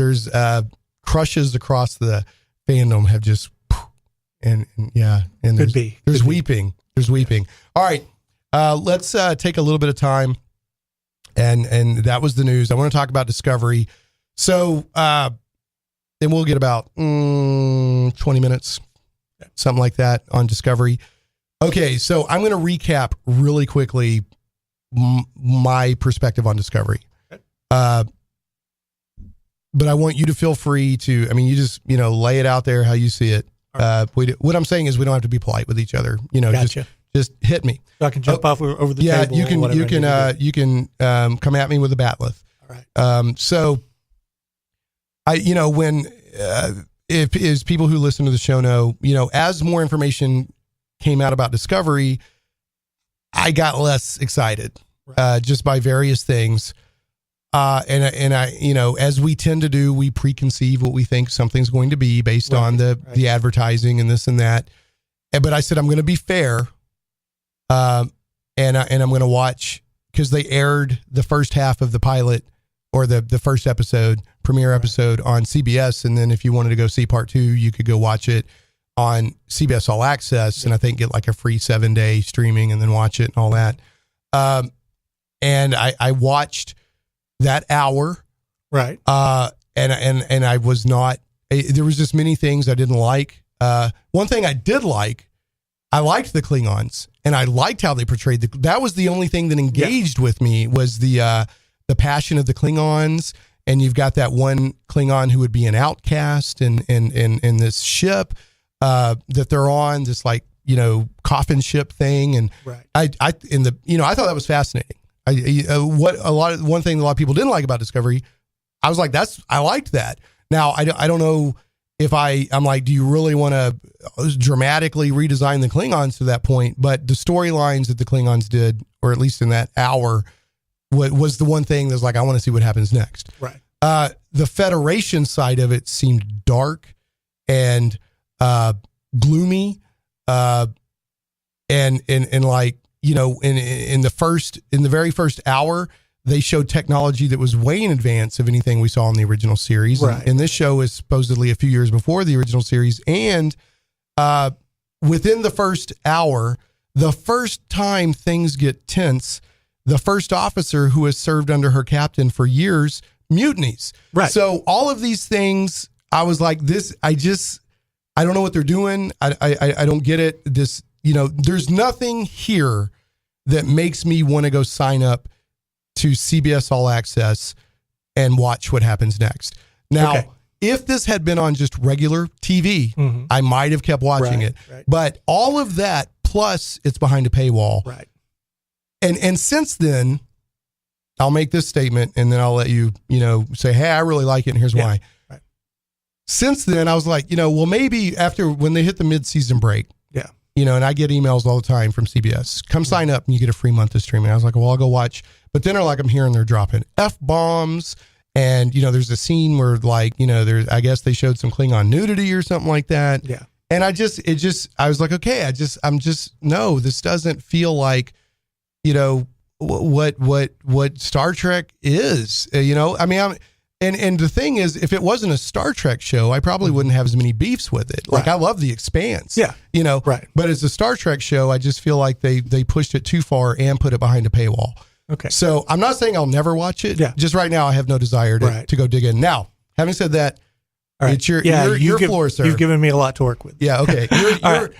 crushes across the fandom have just and there's weeping. There's weeping. All right. Let's take a little bit of time. And that was the news. I want to talk about Discovery. So, and we'll get about 20 minutes, something like that on Discovery. Okay. So I'm going to recap really quickly my perspective on Discovery. but I want you to feel free to, you just, lay it out there how you see it. What I'm saying is we don't have to be polite with each other. Gotcha. Just hit me. So I can jump off over the yeah, table. You can come at me with a batleth. All right. So when if people who listen to the show know, as more information came out about Discovery, I got less excited, just by various things. And I, as we tend to do, we preconceive what we think something's going to be based on the advertising and this and that. But I said, I'm going to be fair. And I'm going to watch, because they aired the first half of the pilot, or the first episode, premiere episode on CBS. And then if you wanted to go see part 2, you could go watch it on CBS All Access, and I think get like a free 7-day streaming and then watch it and all that. And I watched that hour. Right. And I was not, there was just many things I didn't like. One thing I did like, I liked the Klingons, and I liked how they portrayed that was the only thing that engaged with me, was the passion of the Klingons. And you've got that one Klingon who would be an outcast in this ship that they're on, this coffin ship thing. And I thought that was fascinating. One thing a lot of people didn't like about Discovery, I was like, I liked that. Now I don't know if I'm like, do you really want to dramatically redesign the Klingons to that point? But the storylines that the Klingons did, or at least in that hour, was the one thing that was like, I want to see what happens next. Right. The Federation side of it seemed dark and gloomy, and like, in the very first hour, they showed technology that was way in advance of anything we saw in the original series. Right. And this show is supposedly a few years before the original series. And within the first hour, the first time things get tense, the first officer who has served under her captain for years mutinies. Right. So all of these things, I was like, I don't know what they're doing. I don't get it. There's nothing here that makes me want to go sign up to CBS All Access and watch what happens next. Now, if this had been on just regular TV, I might have kept watching it. Right. But all of that, plus it's behind a paywall. Right. And since then, I'll make this statement, and then I'll let you, say, hey, I really like it, and here's why. Right. Since then, I was like, well, maybe after, when they hit the mid-season break, and I get emails all the time from CBS, come sign up and you get a free month of streaming. I was like, well, I'll go watch. But then I'm hearing they're dropping F-bombs, and, there's a scene where I guess they showed some Klingon nudity or something like that. Yeah. And I was like, okay, no, this doesn't feel like, what Star Trek is, and the thing is, if it wasn't a Star Trek show, I probably wouldn't have as many beefs with it. Like, I love The Expanse. Yeah. Right. But as a Star Trek show, I just feel like they pushed it too far and put it behind a paywall. Okay. So I'm not saying I'll never watch it. Yeah. Just right now, I have no desire to go dig in. Now, having said that, all right. It's your floor, sir. You've given me a lot to work with. Yeah. Okay.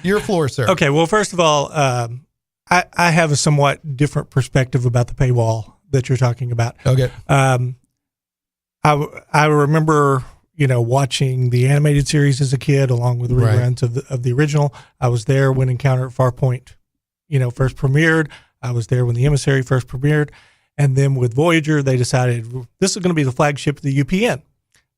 Your floor, sir. Okay. Well, first of all, I have a somewhat different perspective about the paywall that you're talking about. Okay. I remember, watching the animated series as a kid, along with reruns of the original. I was there when Encounter at Farpoint, first premiered. I was there when the Emissary first premiered. And then with Voyager, they decided this is going to be the flagship of the UPN.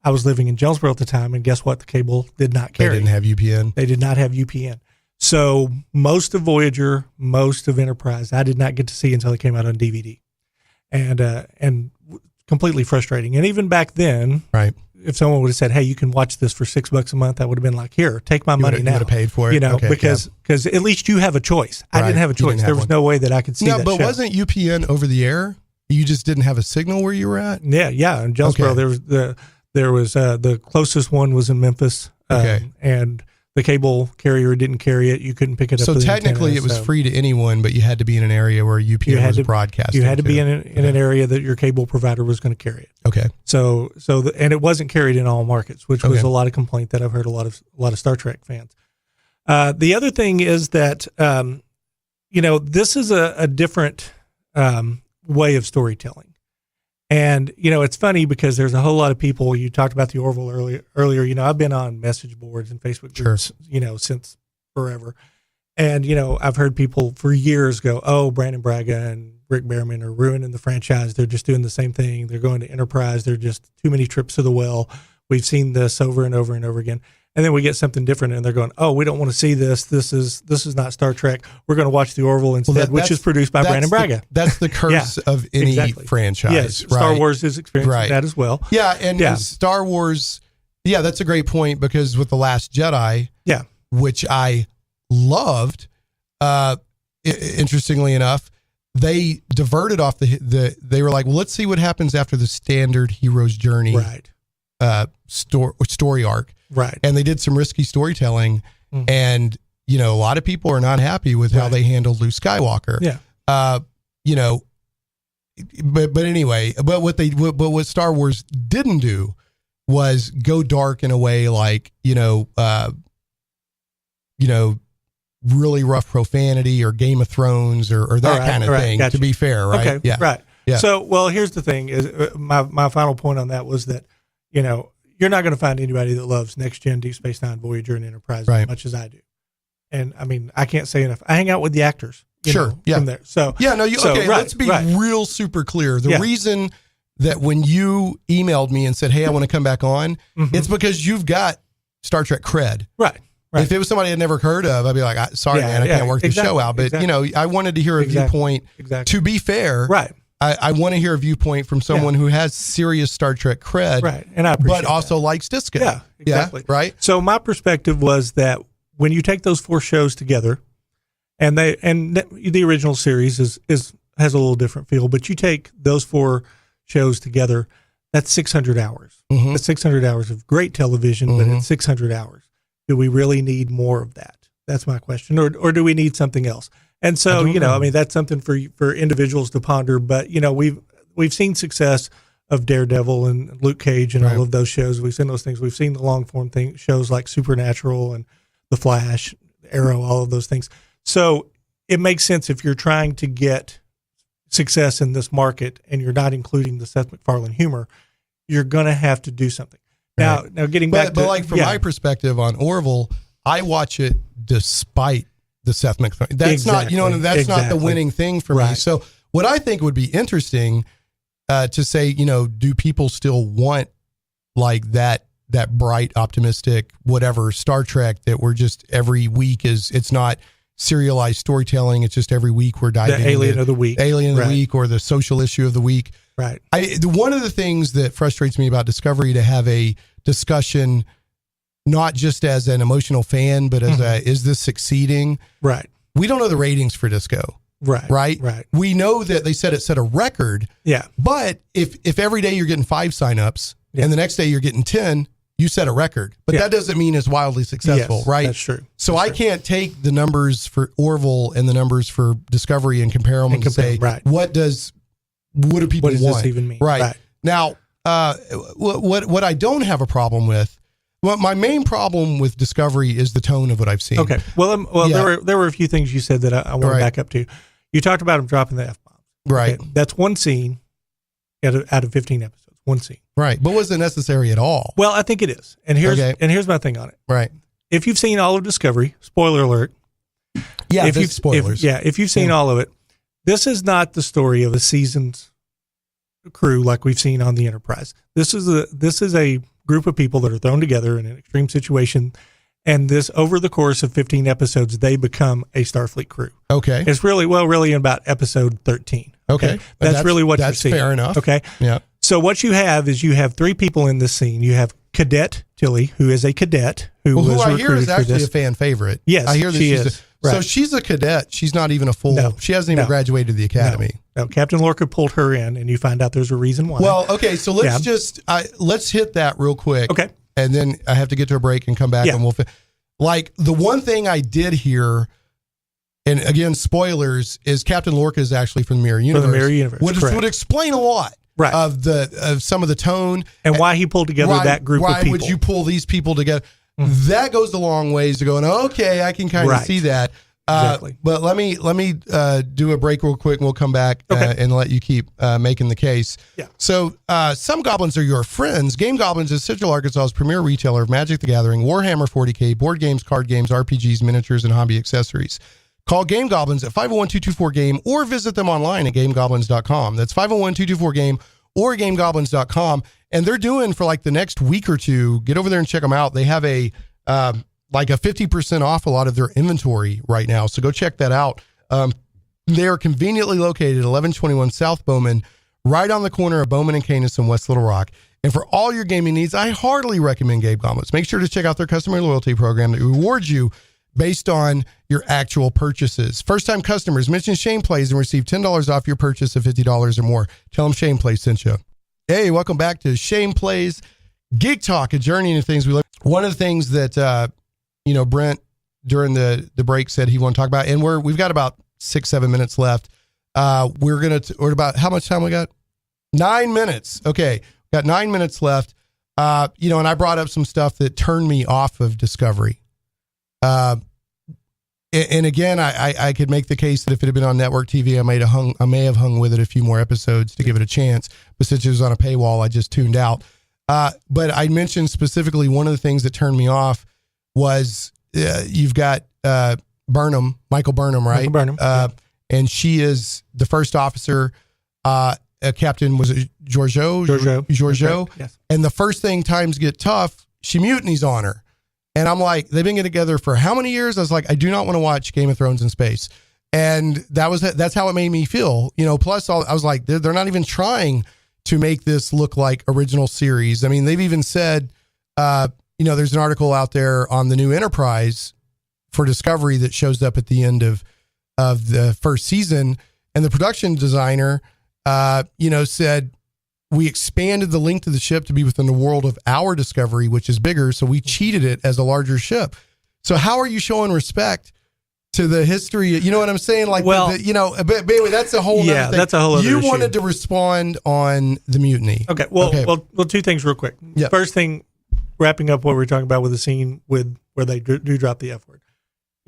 I was living in Jonesboro at the time, and guess what? The cable did not carry. They didn't have UPN. They did not have UPN. So most of Voyager, most of Enterprise, I did not get to see until it came out on DVD. And completely frustrating. And even back then, right, if someone would have said, hey, you can watch this for $6 a month, I would have been like, here, take my money now. You would have paid for it. Because at least you have a choice. I didn't have a choice. There was no way that I could see that but show. Wasn't UPN over the air? You just didn't have a signal where you were at? Yeah. In Jonesboro, there was the closest one was in Memphis. And the cable carrier didn't carry it. You couldn't pick it up. So technically, it was free to anyone, but you had to be in an area where UPN was broadcasting. You had to be in an area that your cable provider was going to carry it. Okay. And it wasn't carried in all markets, which was a lot of complaint that I've heard a lot of Star Trek fans. The other thing is that this is a different way of storytelling, And, it's funny because there's a whole lot of people, you talked about the Orville earlier, I've been on message boards and Facebook groups, since forever. And, I've heard people for years go, oh, Brandon Braga and Rick Behrman are ruining the franchise. They're just doing the same thing. They're going to Enterprise. They're just too many trips to the well. We've seen this over and over and over again. And then we get something different and they're going, oh, we don't want to see this. This is not Star Trek. We're going to watch the Orville instead, which is produced by Brandon Braga. That's the curse of any franchise. Yes, right? Star Wars is experiencing that as well. Yeah, and Star Wars, that's a great point because with The Last Jedi, which I loved, interestingly enough, they diverted off they were like, well, let's see what happens after the standard hero's journey story arc. Right. And they did some risky storytelling. And, a lot of people are not happy with how they handled Luke Skywalker. Yeah. But anyway, but what Star Wars didn't do was go dark in a way like, really rough profanity or Game of Thrones or that kind of thing, to be fair, right? Okay, right. Yeah. So, well, here's the thing is my final point on that was that, you're not going to find anybody that loves Next Gen, Deep Space Nine, Voyager, and Enterprise as much as I do. And I mean, I can't say enough. I hang out with the actors. From there. So, let's be real super clear. The reason that when you emailed me and said, hey, I want to come back on, it's because you've got Star Trek cred. Right. If it was somebody I'd never heard of, I'd be like, sorry, man, I can't work the show out. But, I wanted to hear a viewpoint. Exactly. To be fair, I want to hear a viewpoint from someone who has serious Star Trek cred. Right. And I appreciate but also likes disco. Yeah, exactly. Yeah, right. So my perspective was that when you take those 4 shows together, and the original series has a little different feel, but you take those 4 shows together, that's 600 hours. That's 600 hours of great television, but it's 600 hours. Do we really need more of that? That's my question. Or do we need something else? And so, I mean, that's something for individuals to ponder, but we've seen success of Daredevil and Luke Cage and all of those shows. We've seen those things. We've seen the long form shows like Supernatural and The Flash, Arrow, all of those things. So it makes sense if you're trying to get success in this market and you're not including the Seth MacFarlane humor, you're going to have to do something. Now getting back to like from my perspective on Orville, I watch it despite the Seth MacFarlane. That's not not the winning thing for me. So what I think would be interesting to say, do people still want like that bright, optimistic, whatever Star Trek that we're just every week it's not serialized storytelling. It's just every week we're diving the Alien of the Week, or the social issue of the week. Right. One of the things that frustrates me about Discovery to have a discussion, not just as an emotional fan, but as is this succeeding? Right. We don't know the ratings for Disco. Right. We know that they said it set a record. Yeah. But if every day you're getting 5 signups and the next day you're getting 10, you set a record. But that doesn't mean it's wildly successful, right? That's true. So I can't take the numbers for Orville and the numbers for Discovery and compare them and say, what do people want? What does this even mean? Right. Now, what I don't have a problem with, my main problem with Discovery is the tone of what I've seen. Okay. There were a few things you said that I want to back up to. You talked about him dropping the F-bombs. Right. Okay. That's one scene out of 15 episodes. One scene. Right. But was it necessary at all? Well, I think it is. And here's my thing on it. Right. If you've seen all of Discovery, spoiler alert. Yeah, spoilers. If you've seen all of it, this is not the story of a seasoned crew like we've seen on the Enterprise. This is a group of people that are thrown together in an extreme situation, and this over the course of 15 episodes, they become a Starfleet crew. Okay, it's really in about episode 13. Okay, that's really what you're seeing. That's fair enough. Okay, yeah. So what you have is 3 people in this scene. You have Cadet Tilly, who is a cadet who was I recruited hear is actually for this. a fan favorite. Yes, I hear that she is. So she's a cadet. She's not even a full. No, she hasn't even graduated the academy. No, Captain Lorca pulled her in, and you find out there's a reason why. Well, okay, so let's hit that real quick. Okay, and then I have to get to a break and come back, and we'll. Like the one thing I did hear, and again, spoilers, is Captain Lorca is actually from the Mirror Universe. From the Mirror Universe, would explain a lot. Right. Of some of the tone and why he pulled together that group of people. Why would you pull these people together? Mm-hmm. That goes a long ways to going, okay, I can kind of see that. Exactly. But let me do a break real quick, and we'll come back and let you keep making the case. Yeah. So some goblins are your friends. Game Goblins is Central Arkansas's premier retailer of Magic the Gathering, Warhammer 40K, board games, card games, RPGs, miniatures, and hobby accessories. Call Game Goblins at 501-224-GAME or visit them online at gamegoblins.com. That's 501-224-GAME or gamegoblins.com. And they're doing for like the next week or two, get over there and check them out. They have a 50% off a lot of their inventory right now. So go check that out. They are conveniently located at 1121 South Bowman, right on the corner of Bowman and Canis in West Little Rock. And for all your gaming needs, I heartily recommend Game Goblins. Make sure to check out their customer loyalty program that rewards you based on your actual purchases. First-time customers, mention Shane Plays and receive $10 off your purchase of $50 or more. Tell them Shane Plays sent you. Hey, welcome back to Shane Plays Geek Talk, a journey into things we love. One of the things that, Brent during the break said he wanted to talk about, and we've got about 6-7 minutes left. We're about, how much time we got? 9 minutes. Okay. Got 9 minutes left. And I brought up some stuff that turned me off of Discovery. And again, I could make the case that if it had been on network TV, I may have hung with it a few more episodes to give it a chance. But since it was on a paywall, I just tuned out. But I mentioned specifically one of the things that turned me off was you've got Michael Burnham, right? Michael Burnham. And she is the first officer. Captain, was it Giorgio? Yes. And the first thing times get tough, she mutinies on her. And I'm like, they've been together for how many years? I was like, I do not want to watch Game of Thrones in space. And that's how it made me feel. Plus I was like, they're not even trying to make this look like original series. I mean, they've even said, there's an article out there on the new Enterprise for Discovery that shows up at the end of the first season. And the production designer, said, we expanded the length of the ship to be within the world of our Discovery, which is bigger. So we cheated it as a larger ship. So how are you showing respect to the history? You know what I'm saying? Like, but anyway, that's a whole other thing. That's a whole other You issue. wanted to respond on the mutiny. Okay. Well, two things real quick. Yeah. First thing, wrapping up what we were talking about with the scene where they do drop the F word.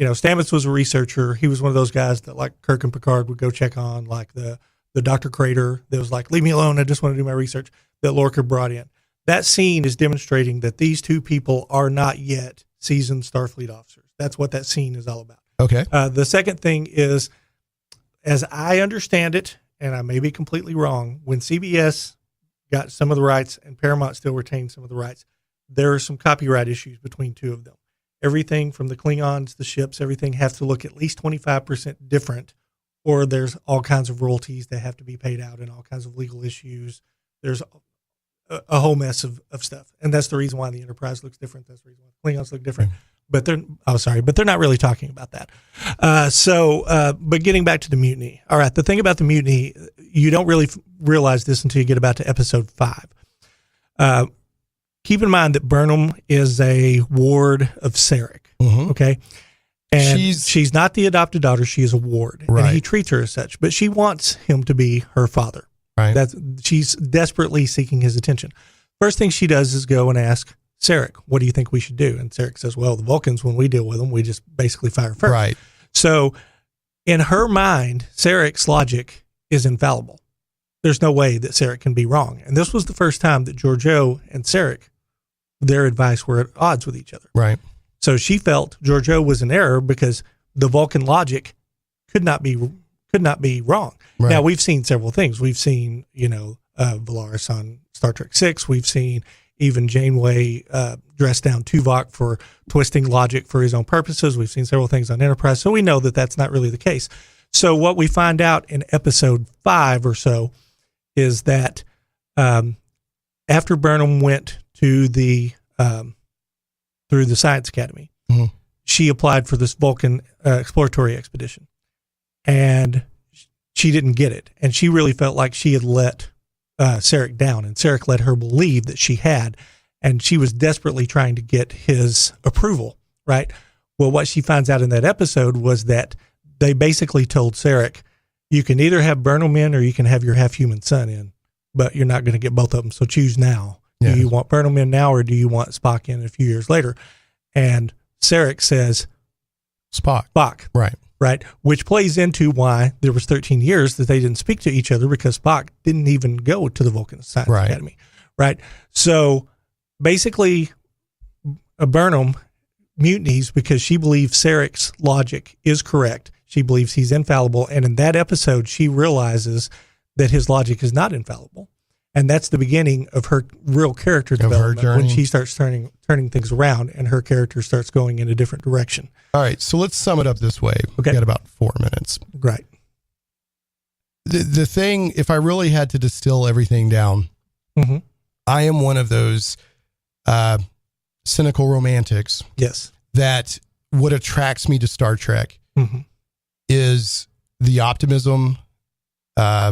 Stamets was a researcher. He was one of those guys that like Kirk and Picard would go check on, like the Dr. Crater that was like, leave me alone, I just want to do my research, that Lorca brought in. That scene is demonstrating that these two people are not yet seasoned Starfleet officers. That's what that scene is all about. Okay. The second thing is, as I understand it, and I may be completely wrong, when CBS got some of the rights and Paramount still retained some of the rights, there are some copyright issues between two of them. Everything from the Klingons, the ships, everything has to look at least 25% different, or there's all kinds of royalties that have to be paid out and all kinds of legal issues. There's a whole mess of stuff. And that's the reason why the Enterprise looks different. That's the reason why Klingons look different. But they're not really talking about that. But getting back to the mutiny. All right. The thing about the mutiny, you don't really realize this until you get about to episode 5. Keep in mind that Burnham is a ward of Sarek. Mm-hmm. Okay. And she's not the adopted daughter. She is a ward. Right. And he treats her as such, but she wants him to be her father. Right. She's desperately seeking his attention. First thing she does is go and ask Sarek, what do you think we should do? And Sarek says, well, the Vulcans, when we deal with them, we just basically fire first. Right. So in her mind, Sarek's logic is infallible. There's no way that Sarek can be wrong. And this was the first time that Giorgio and Sarek, their advice were at odds with each other. Right. So she felt Giorgio was in error because the Vulcan logic could not be wrong. Right. Now, we've seen several things. We've seen, Valeris on Star Trek VI. We've seen even Janeway dress down Tuvok for twisting logic for his own purposes. We've seen several things on Enterprise. So we know that that's not really the case. So what we find out in episode 5 or so is that after Burnham went to through the Science Academy, mm-hmm. she applied for this Vulcan exploratory expedition, and she didn't get it. And she really felt like she had let Sarek down, and Sarek let her believe that she had, and she was desperately trying to get his approval, right? Well, what she finds out in that episode was that they basically told Sarek, you can either have Burnham in or you can have your half-human son in, but you're not going to get both of them, so choose now. Yes. Do you want Burnham in now, or do you want Spock in a few years later? And Sarek says, Spock. Spock. Right. right? Which plays into why there was 13 years that they didn't speak to each other, because Spock didn't even go to the Vulcan Science Academy, right? So basically, Burnham mutinies because she believes Sarek's logic is correct. She believes he's infallible. And in that episode, she realizes that his logic is not infallible. And that's the beginning of her real character development, when she starts turning things around and her character starts going in a different direction. All right, so let's sum it up this way. Okay. We've got about 4 minutes. Right. The thing, if I really had to distill everything down, Mm-hmm. I am one of those cynical romantics. Yes. That what attracts me to Star Trek Mm-hmm. is the optimism, we're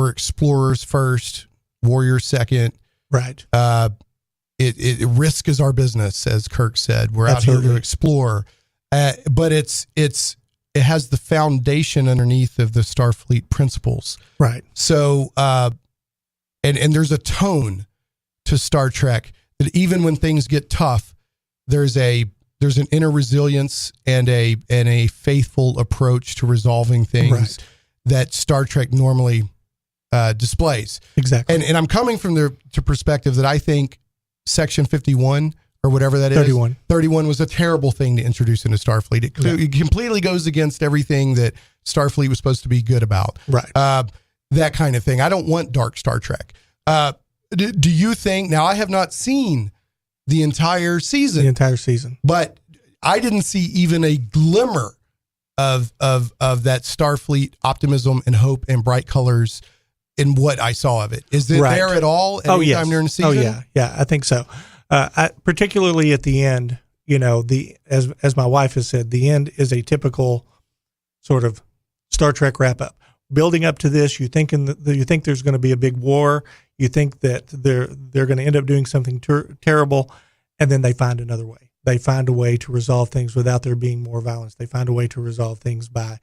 explorers first, warriors second. Right. Risk is our business, as Kirk said. We're out here to explore, but it has the foundation underneath of the Starfleet principles. Right. So, and there's a tone to Star Trek that even when things get tough, there's an inner resilience and a faithful approach to resolving things that Star Trek normally displays. Exactly. And I'm coming from the perspective that I think Section 51 or whatever that 31. is, 31 was a terrible thing to introduce into Starfleet. It completely goes against everything that Starfleet was supposed to be good about. Right. That kind of thing. I don't want dark Star Trek. Do you think, now I have not seen the entire season, but I didn't see even a glimmer of that Starfleet optimism and hope and bright colors in what I saw of it. Is it there at all? Anytime during the season? Yeah, I think so. Particularly at the end, as my wife has said, the end is a typical sort of Star Trek wrap up. Building up to this, you think there's going to be a big war. You think that they're going to end up doing something terrible, and then they find another way. They find a way to resolve things without there being more violence. They find a way to resolve things by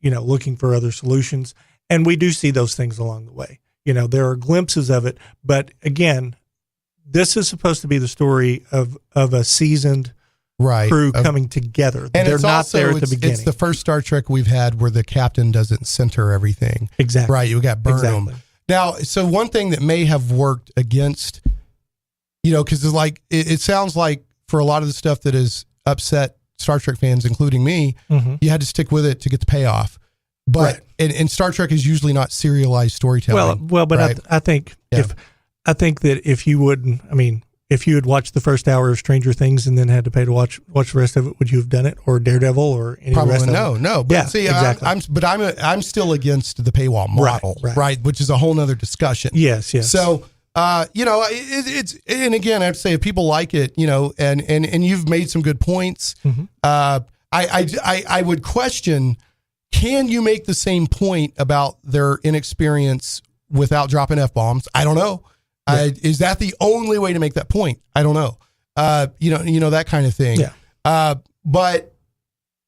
looking for other solutions. And we do see those things along the way. There are glimpses of it, but again, this is supposed to be the story of a seasoned crew coming together. And they're not also, there at the beginning. It's the first Star Trek we've had where the captain doesn't center everything. Exactly. Right. You got Burnham. Exactly. Now, so one thing that may have worked against, because it's like, it sounds like for a lot of the stuff that has upset Star Trek fans, including me, you had to stick with it to get the payoff. But and Star Trek is usually not serialized storytelling. Well, but right? I think that if you had watched the first hour of Stranger Things and then had to pay to watch the rest of it, would you have done it? Or Daredevil or any Probably rest of it? No. But see, exactly. I'm still against the paywall model, right? Which is a whole nother discussion. Yes. So, it's and again, I'd say if people like it, and you've made some good points. Mm-hmm. I would question, can you make the same point about their inexperience without dropping F-bombs? I don't know. Yeah. Is that the only way to make that point? I don't know. That kind of thing. Yeah. But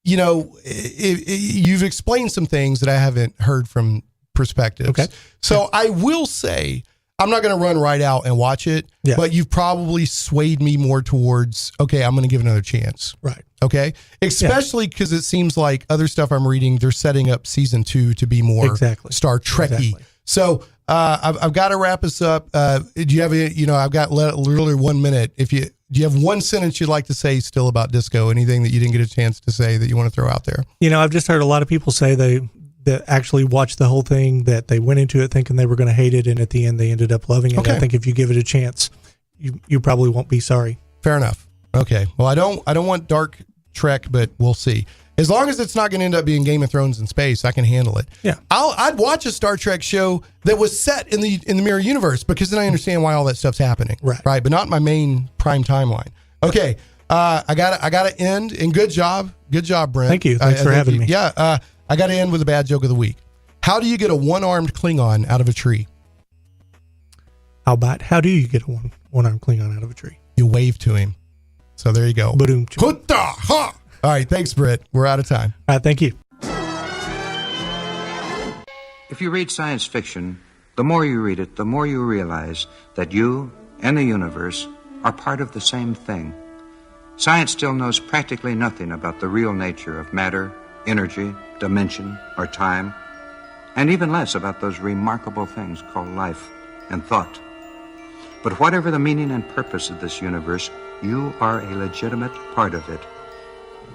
you've explained some things that I haven't heard from perspectives. Okay. So I will say, I'm not going to run right out and watch it, but you've probably swayed me more towards, okay, I'm going to give it another chance. Right. Okay. Especially because it seems like other stuff I'm reading, they're setting up season 2 to be more Star Trek-y. Exactly. So I've got to wrap this up. Do you have I've got literally 1 minute. Do you have one sentence you'd like to say still about disco? Anything that you didn't get a chance to say that you want to throw out there? I've just heard a lot of people say that actually watched the whole thing, that they went into it thinking they were going to hate it, and at the end they ended up loving it. Okay. I think if you give it a chance, you probably won't be sorry. Fair enough. Okay. Well, I don't want dark Trek, but we'll see. As long as it's not going to end up being Game of Thrones in space, I can handle it. Yeah. I'd watch a Star Trek show that was set in the mirror universe, because then I understand why all that stuff's happening. Right. But not my main prime timeline. Okay. I gotta end, and good job, Brent. Thank you. Thanks for having me. Yeah. I got to end with a bad joke of the week. How do you get a one-armed Klingon out of a tree? How do you get a one-armed Klingon out of a tree? You wave to him. So there you go. Ba-doom. All right. Thanks, Britt. We're out of time. All right. Thank you. If you read science fiction, the more you read it, the more you realize that you and the universe are part of the same thing. Science still knows practically nothing about the real nature of matter, energy, dimension, or time, and even less about those remarkable things called life and thought. But whatever the meaning and purpose of this universe, you are a legitimate part of it.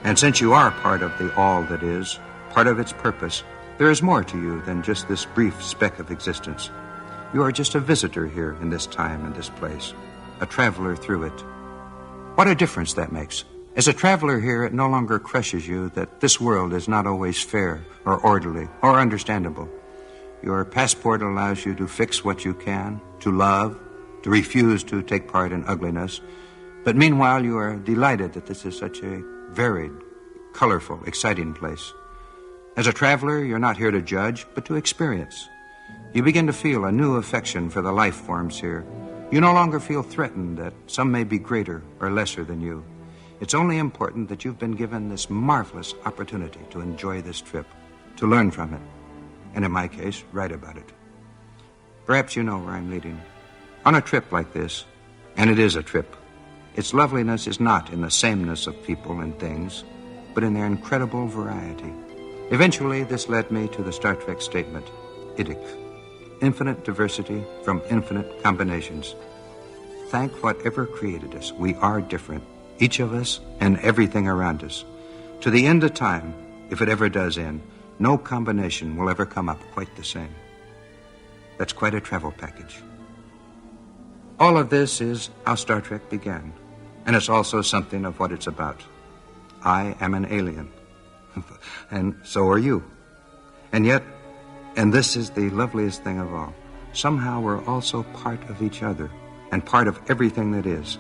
And since you are part of the all that is, part of its purpose, there is more to you than just this brief speck of existence. You are just a visitor here in this time and this place, a traveler through it. What a difference that makes. As a traveler here, it no longer crushes you that this world is not always fair or orderly or understandable. Your passport allows you to fix what you can, to love, to refuse to take part in ugliness. But meanwhile, you are delighted that this is such a varied, colorful, exciting place. As a traveler, you're not here to judge, but to experience. You begin to feel a new affection for the life forms here. You no longer feel threatened that some may be greater or lesser than you. It's only important that you've been given this marvelous opportunity to enjoy this trip, to learn from it, and in my case, write about it. Perhaps you know where I'm leading. On a trip like this, and it is a trip, its loveliness is not in the sameness of people and things, but in their incredible variety. Eventually, this led me to the Star Trek statement, IDIC, infinite diversity from infinite combinations. Thank whatever created us. We are different, each of us and everything around us. To the end of time, if it ever does end, no combination will ever come up quite the same. That's quite a travel package. All of this is how Star Trek began, and it's also something of what it's about. I am an alien, and so are you. And yet, and this is the loveliest thing of all, somehow we're also part of each other and part of everything that is.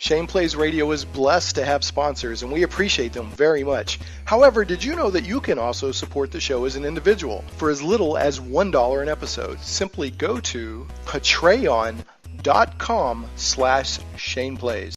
Shane Plays Radio is blessed to have sponsors, and we appreciate them very much. However, did you know that you can also support the show as an individual for as little as $1 an episode? Simply go to patreon.com/ShanePlays.